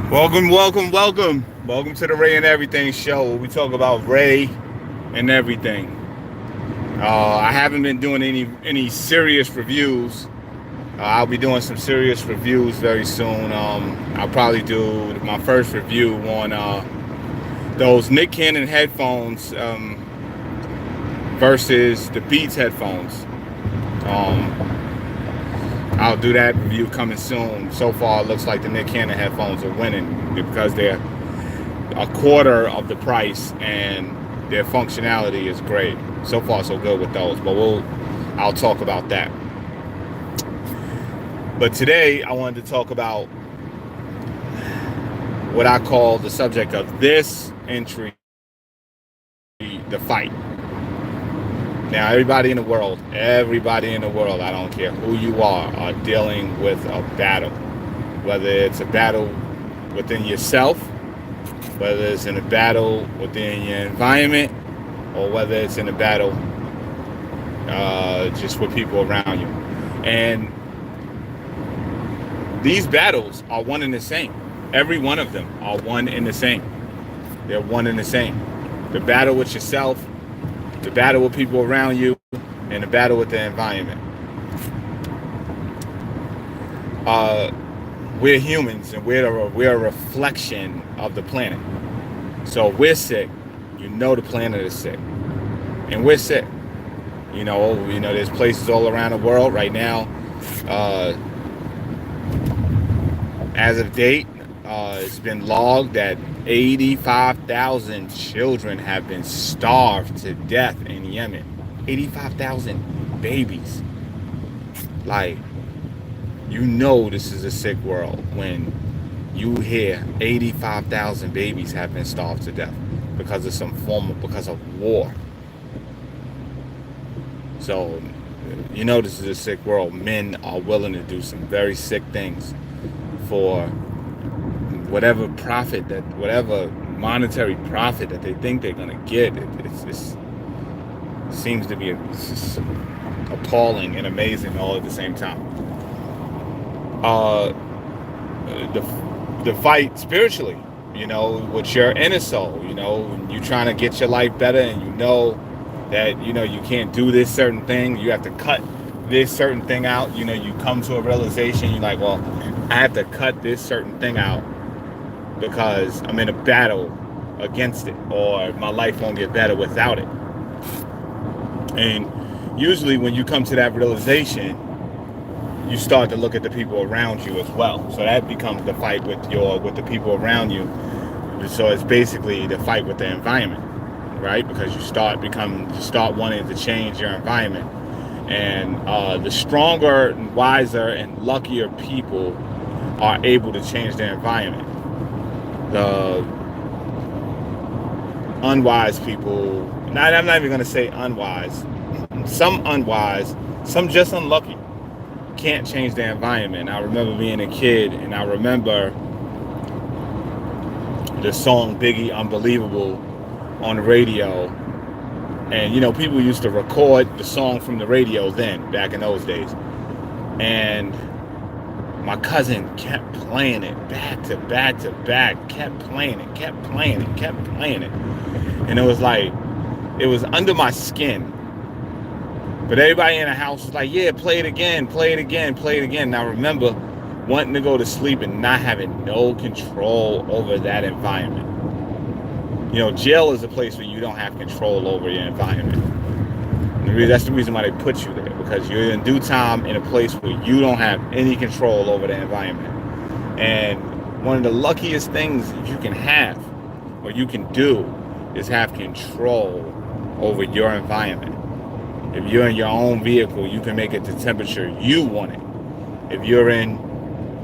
Welcome, welcome, welcome. Welcome to the Ray and Everything show where we talk about Ray and everything. I haven't been doing any serious reviews. I'll be doing some serious reviews very soon. I'll probably do my first review on those Nick Cannon headphones versus the Beats headphones. Um, I'll do that review coming soon. So far, it looks like the Nick Cannon headphones are winning because they're a quarter of the price and their functionality is great. So far, so good with those. But I'll talk about that. But today, I wanted to talk about what I call the subject of this entry, the fight. Now, everybody in the world, I don't care who you are dealing with a battle. Whether it's a battle within yourself, whether it's in a battle within your environment, or whether it's in a battle just with people around you. And these battles are one and the same. Every one of them are one and the same. They're one and the same. The battle with yourself, the battle with people around you, and the battle with the environment. We're humans, and we're a reflection of the planet. So we're sick. You know the planet is sick, and we're sick. There's places all around the world right now. As of date, it's been logged that 85,000 children have been starved to death in Yemen. 85,000 babies. Like, this is a sick world when you hear 85,000 babies have been starved to death because of war. So, this is a sick world. Men are willing to do some very sick things for whatever monetary profit that they think they're going to get. It seems to be just appalling and amazing all at the same time. The fight spiritually, with your inner soul, you're trying to get your life better, and that you can't do this certain thing, you have to cut this certain thing out. You come to a realization, you're like, well, I have to cut this certain thing out because I'm in a battle against it, or my life won't get better without it. And usually when you come to that realization, you start to look at the people around you as well. So that becomes the fight with the people around you. So it's basically the fight with the environment, right? Because you start wanting to change your environment. And the stronger and wiser and luckier people are able to change their environment. The unwise people, I'm not even going to say unwise, some unwise, some just unlucky, can't change their environment. I remember being a kid, and I remember the song Biggie Unbelievable on the radio. And people used to record the song from the radio then, back in those days. And my cousin kept playing it back to back to back, kept playing it. And it was under my skin. But everybody in the house was like, yeah, play it again. And I remember wanting to go to sleep and not having no control over that environment. Jail is a place where you don't have control over your environment. And that's the reason why they put you there, because you're in due time in a place where you don't have any control over the environment. And one of the luckiest things you can have, or you can do, is have control over your environment. If you're in your own vehicle, you can make it the temperature you want it. If you're in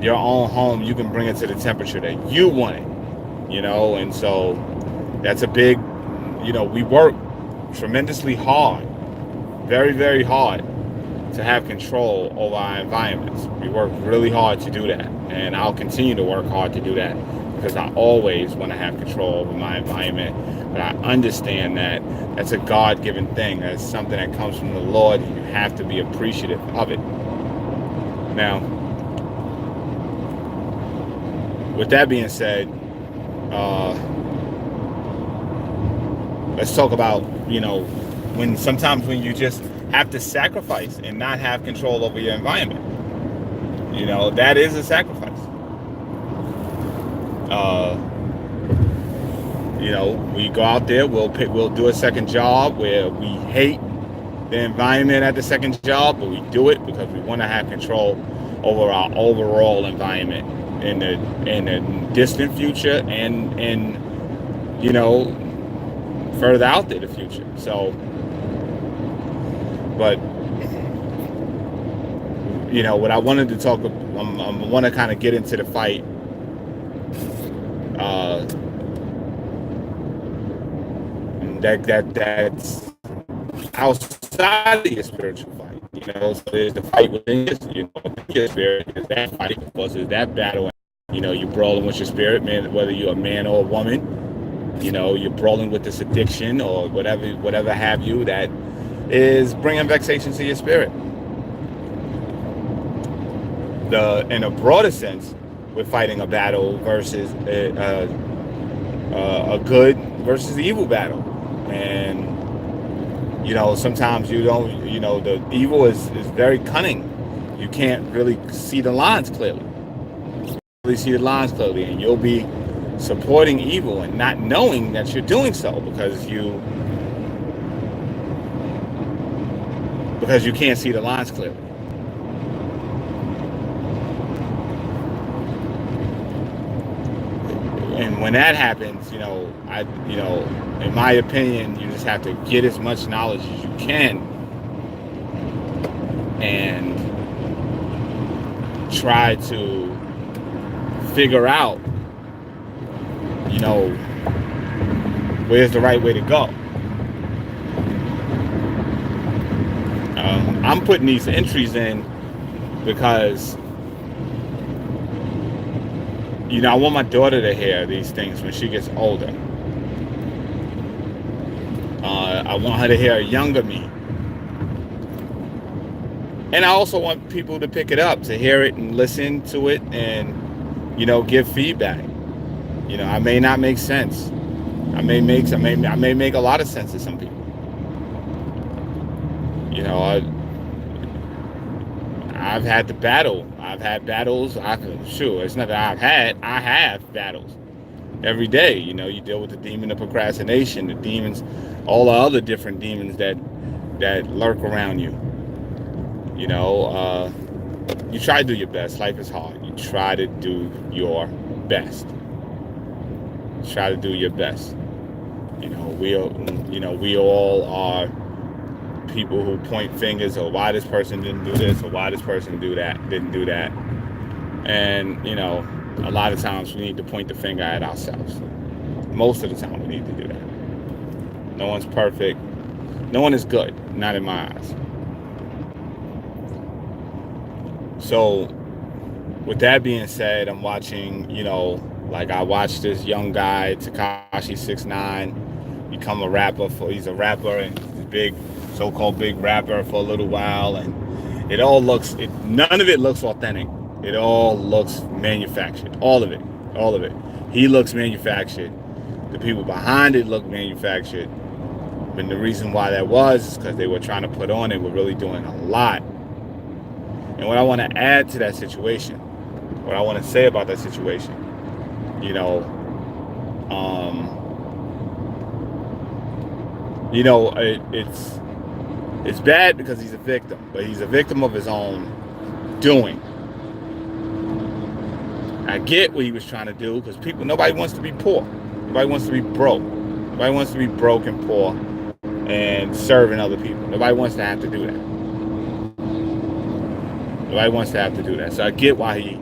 your own home, you can bring it to the temperature that you want it. And so that's a big, we work tremendously hard, very, very hard, to have control over our environments. We work really hard to do that. And I'll continue to work hard to do that because I always want to have control over my environment. But I understand that that's a God-given thing. That's something that comes from the Lord, and you have to be appreciative of it. Now, with that being said, uh, let's talk about, when sometimes when you just have to sacrifice and not have control over your environment. That is a sacrifice. We go out there, we'll do a second job where we hate the environment at the second job, but we do it because we want to have control over our overall environment in the distant future and further out there, the future. So, but what I wanted to talk about, I want to kind of get into the fight. That's outside of your spiritual fight. So there's the fight within your spirit. There's that fight, of course. There's that battle. You're brawling with your spirit, man. Whether you're a man or a woman, you're brawling with this addiction or whatever have you that is bringing vexation to your spirit. In a broader sense, we're fighting a battle versus a good versus evil battle. And sometimes you don't, the evil is very cunning. You can't really see the lines clearly. And you'll be supporting evil and not knowing that you're doing so because you can't see the lines clearly. And when that happens, in my opinion, you just have to get as much knowledge as you can and try to figure out, where's the right way to go. I'm putting these entries in because I want my daughter to hear these things when she gets older. I want her to hear a younger me. And I also want people to pick it up, to hear it and listen to it and, give feedback. I may not make sense. I may make a lot of sense to some people. I've had to battle. I've had battles. It's not that I have battles every day. You deal with the demon of procrastination, the demons, all the other different demons that lurk around you. You try to do your best. Life is hard. You try to do your best. Try to do your best. We all are people who point fingers or why this person didn't do this or why this person didn't do that. And, a lot of times we need to point the finger at ourselves. Most of the time we need to do that. No one's perfect. No one is good. Not in my eyes. So, with that being said, I'm watching, I watched this young guy, Tekashi 6ix9ine, become a rapper. He's a rapper and big, so-called big rapper for a little while, and none of it looks authentic. It all looks manufactured. All of it. He looks manufactured. The people behind it look manufactured. And the reason why that was because they were trying to put on it. We're really doing a lot. And what I want to add to that situation, what I want to say about that situation, it's bad because he's a victim, but he's a victim of his own doing. I get what he was trying to do because nobody wants to be poor. Nobody wants to be broke. Nobody wants to be broke and poor and serving other people. Nobody wants to have to do that. Nobody wants to have to do that. So I get why he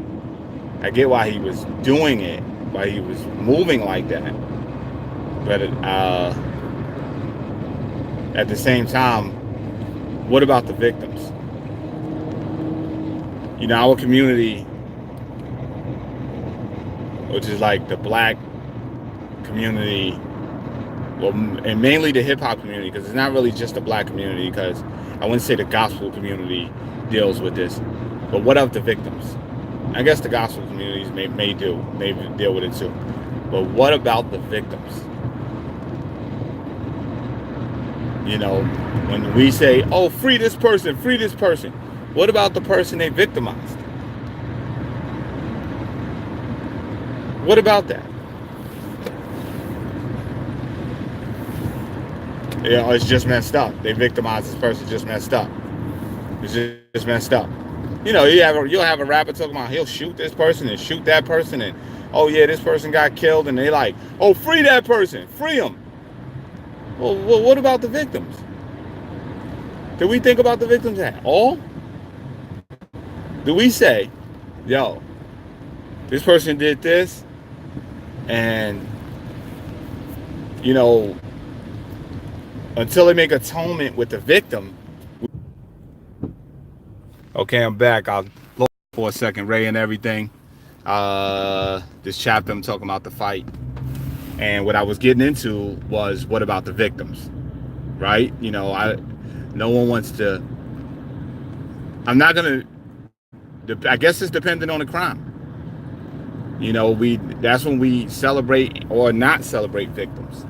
was doing it, why he was moving like that. But at the same time, what about the victims? Our community, which is like the black community, well, and mainly the hip-hop community, because it's not really just the black community, because I wouldn't say the gospel community deals with this. But what of the victims? I guess the gospel communities may deal with it too. But what about the victims? You know, when we say, oh, free this person, what about the person they victimized? What about that? Yeah, it's just messed up. They victimized this person, just messed up. It's just messed up. You know, you'll have a rapper talking about he'll shoot this person and shoot that person, and oh yeah, this person got killed, and they like, oh, free that person, free him. Well, what about the victims? Do we think about the victims at all? Do we say, yo, this person did this, and you know, until they make atonement with the victim. Okay, I'm back. I'll look for a second. Ray and everything. This chapter I'm talking about the fight. And what I was getting into was, what about the victims? Right? You know, no one wants to. I'm not gonna. I guess it's dependent on the crime. You know, that's when we celebrate or not celebrate victims.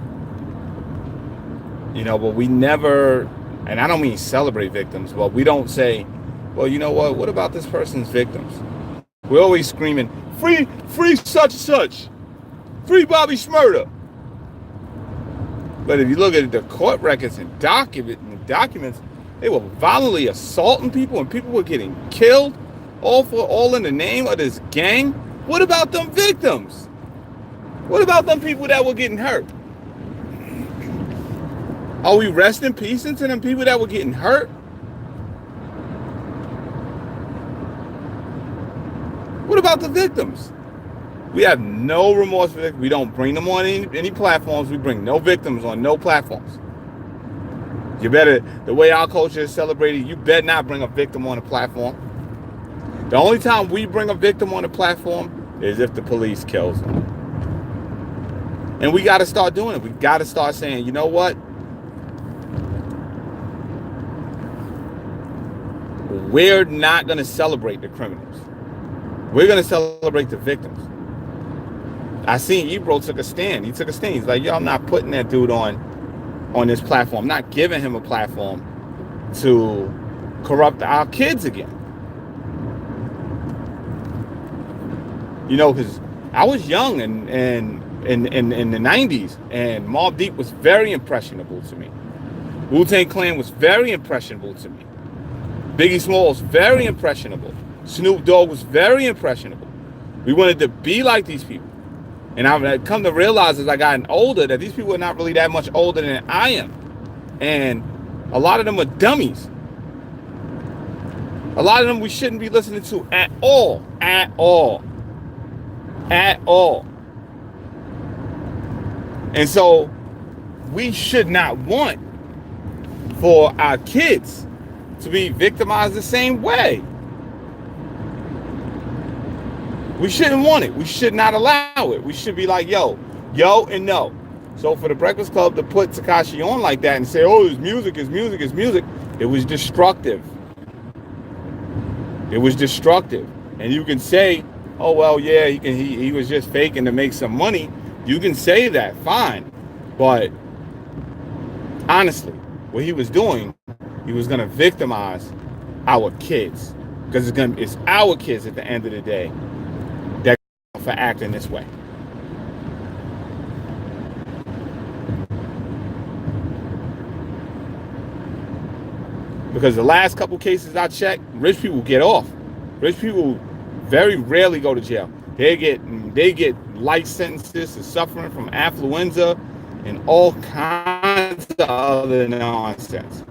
You know, but we never, and I don't mean celebrate victims, but we don't say, well, you know what about this person's victims? We're always screaming, free such and such, free Bobby Shmurda. But if you look at the court records and documents, they were violently assaulting people, and people were getting killed, all in the name of this gang. What about them victims? What about them people that were getting hurt? Are we rest in peace into them people that were getting hurt? What about the victims? We have no remorse for victims. We don't bring them on any platforms. We bring no victims on no platforms. You better, the way our culture is celebrated, you better not bring a victim on a platform. The only time we bring a victim on a platform is if the police kills them. And we got to start doing it. We got to start saying, you know what? We're not going to celebrate the criminals. We're going to celebrate the victims. I seen Ebro took a stand. He took a stand. He's like, yo, I'm not putting that dude on this platform. I'm not giving him a platform to corrupt our kids again. You know, because I was young and in the 90s, and Mobb Deep was very impressionable to me. Wu-Tang Clan was very impressionable to me. Biggie Smalls, very impressionable. Snoop Dogg was very impressionable. We wanted to be like these people. And I've come to realize as I gotten older that these people are not really that much older than I am. And a lot of them are dummies. A lot of them we shouldn't be listening to at all. At all. At all. And so we should not want for our kids to be victimized the same way. We shouldn't want it. We should not allow it. We should be like, yo, and no. So for the Breakfast Club to put Tekashi on like that and say, oh, his music, it was destructive. It was destructive. And you can say, oh, well, yeah, he was just faking to make some money. You can say that, fine. But honestly, what he was doing, he was going to victimize our kids. Because it's our kids at the end of the day that for acting this way. Because the last couple cases I checked, rich people get off. Rich people very rarely go to jail. They get light sentences to suffering from affluenza and all kinds of other nonsense.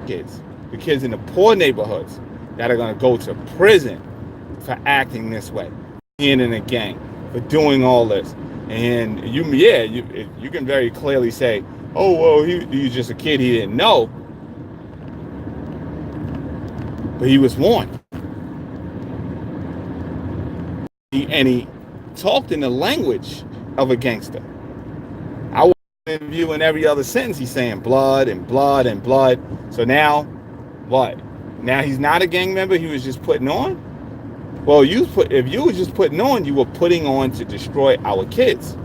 The kids in the poor neighborhoods that are going to go to prison for acting this way, being in a gang, for doing all this. And you can very clearly say, oh, well, he was just a kid, he didn't know. But he was warned. He talked in the language of a gangster. I was interviewing every other sentence he's saying blood and blood and blood. So now, what? Now he's not a gang member, he was just putting on? Well, if you were just putting on, you were putting on to destroy our kids.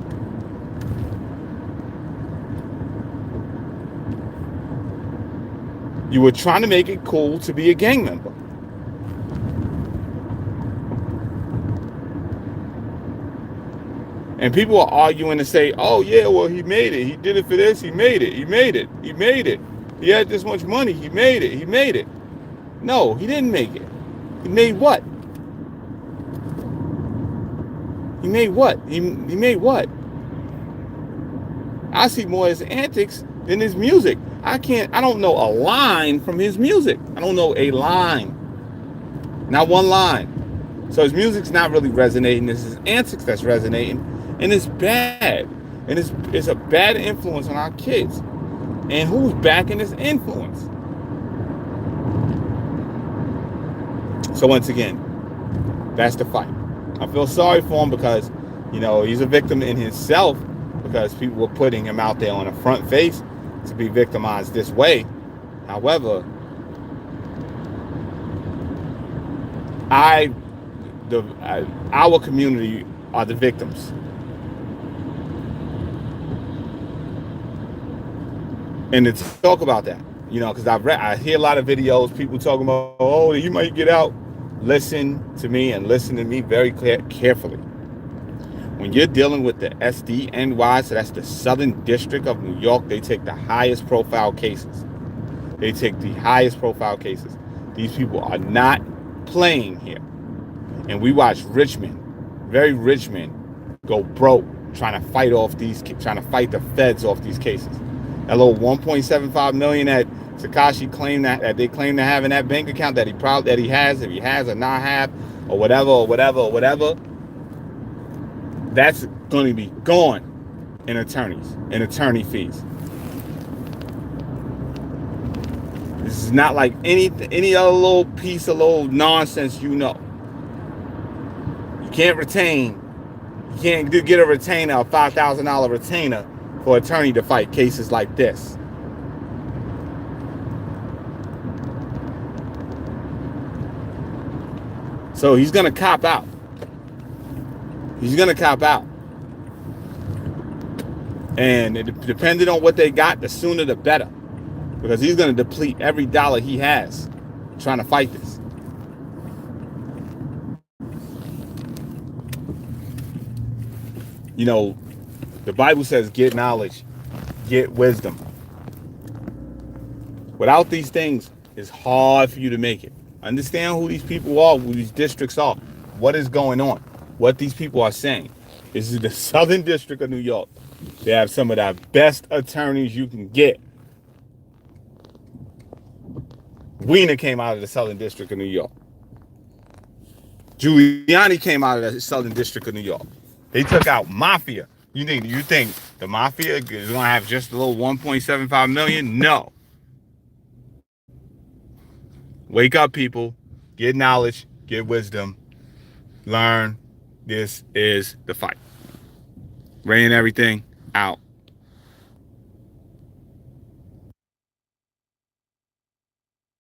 You were trying to make it cool to be a gang member. And people are arguing to say, oh, yeah, well, he made it. He did it for this. He made it. He made it. He made it. He had this much money. He made it. He made it. No, he didn't make it. He made what? He made what? He made what? I see more his antics than his music. I don't know a line from his music. I don't know a line. Not one line. So his music's not really resonating. It's his antics that's resonating. And it's bad. And it's a bad influence on our kids. And who's backing this influence? So once again, that's the fight. I feel sorry for him because, he's a victim in himself, because people were putting him out there on a front face to be victimized this way. However, our community are the victims. And to talk about that, because I hear a lot of videos, people talking about, oh, you might get out. Listen to me and listen to me very carefully. When you're dealing with the SDNY, so that's the Southern District of New York, they take the highest profile cases. These people are not playing here. And we watch rich men, very rich men, go broke trying to fight the feds off these cases. That little 1.75 million that Tekashi claimed that they claim to have in that bank account that he has, if he has or not have, or whatever, that's going to be gone in attorney fees. This is not like any other little piece of little nonsense, You can't get a retainer, a $5,000 retainer for an attorney to fight cases like this. So he's going to cop out. And depending on what they got, the sooner the better. Because he's going to deplete every dollar he has trying to fight this. The Bible says, get knowledge, get wisdom. Without these things, it's hard for you to make it. Understand who these people are, who these districts are, what is going on, what these people are saying. This is the Southern District of New York. They have some of the best attorneys you can get. Weiner came out of the Southern District of New York. Giuliani came out of the Southern District of New York. They took out mafia. You think the mafia is going to have just a little 1.75 million? No. Wake up, people. Get knowledge. Get wisdom. Learn. This is the fight. Ray and everything out.